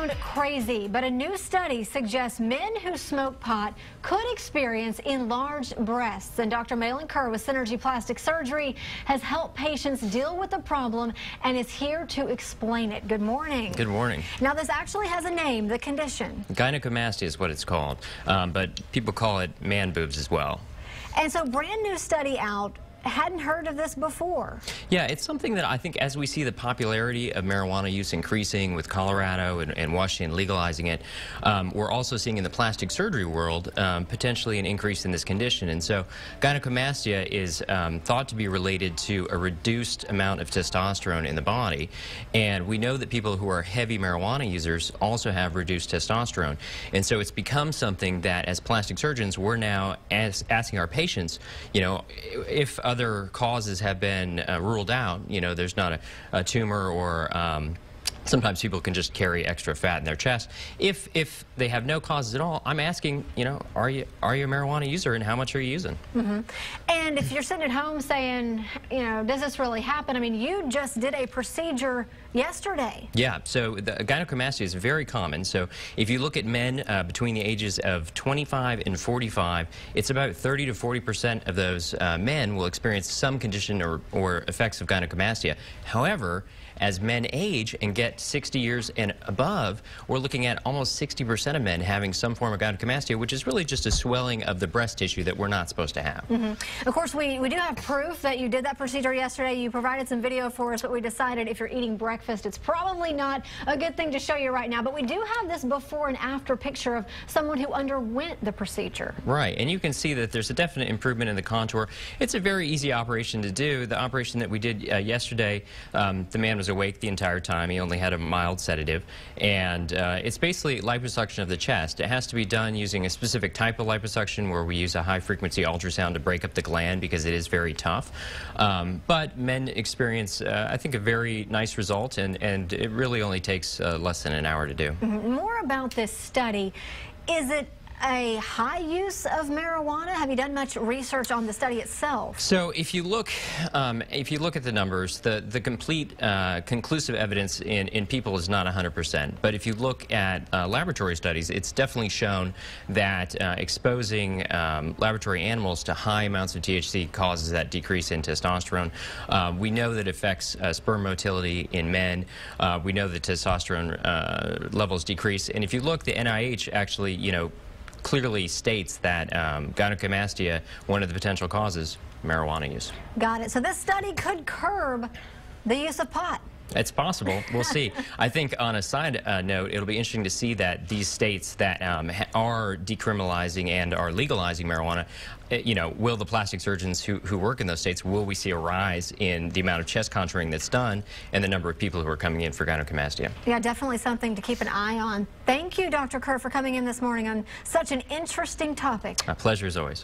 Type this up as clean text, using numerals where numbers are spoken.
sound crazy, but a new study suggests men who smoke pot could experience enlarged breasts. And Dr. Malin Kerr with Synergy Plastic Surgery has helped patients deal with the problem and is here to explain it. Good morning. Good morning. Now, this actually has a name, the condition. Gynecomastia is what it's called, but people call it man boobs as well. And so, brand new study out. Hadn't heard of this before. Yeah, it's something that I think as we see the popularity of marijuana use increasing with Colorado and Washington legalizing it, we're also seeing in the plastic surgery world potentially an increase in this condition. And so gynecomastia is thought to be related to a reduced amount of testosterone in the body. And we know that people who are heavy marijuana users also have reduced testosterone. And so it's become something that as plastic surgeons, we're now asking our patients, you know, if other causes have been ruled out, you know, there's not a tumor or sometimes people can just carry extra fat in their chest. If they have no causes at all, I'm asking, you know, are you a marijuana user and how much are you using? And if you're sitting at home saying, you know, does this really happen? I mean, you just did a procedure yesterday. Yeah, so the gynecomastia is very common. So if you look at men between the ages of 25 and 45, it's about 30 to 40% of those men will experience some condition or effects of gynecomastia. However, as men age and get 60 years and above, we're looking at almost 60% of men having some form of gynecomastia, which is really just a swelling of the breast tissue that we're not supposed to have. Of course, we do have proof that you did that procedure yesterday. You provided some video for us, but we decided if you're eating breakfast, it's probably not a good thing to show you right now. But we do have this before and after picture of someone who underwent the procedure. Right, and you can see that there's a definite improvement in the contour. It's a very easy operation to do. The operation that we did yesterday, the man was awake the entire time. He only had a mild sedative, and it's basically liposuction of the chest. It has to be done using a specific type of liposuction where we use a high-frequency ultrasound to break up the gland because it is very tough. But men experience, I think, a very nice result, and it really only takes less than an hour to do. More about this study. Is it a high use of marijuana? Have you done much research on the study itself? So if you look at the numbers, the complete conclusive evidence in people is not 100%. But if you look at laboratory studies, it's definitely shown that exposing laboratory animals to high amounts of THC causes that decrease in testosterone. We know that it affects sperm motility in men. We know that testosterone levels decrease. And if you look, the NIH actually, you know, clearly states that gynecomastia, one of the potential causes, marijuana use. Got it. So this study could curb the use of pot. It's possible. We'll see. I think on a side note, it'll be interesting to see that these states that are decriminalizing and are legalizing marijuana, you know, will the plastic surgeons who work in those states, will we see a rise in the amount of chest contouring that's done and the number of people who are coming in for gynecomastia? Yeah, definitely something to keep an eye on. Thank you, Dr. Kerr, for coming in this morning on such an interesting topic. A pleasure as always.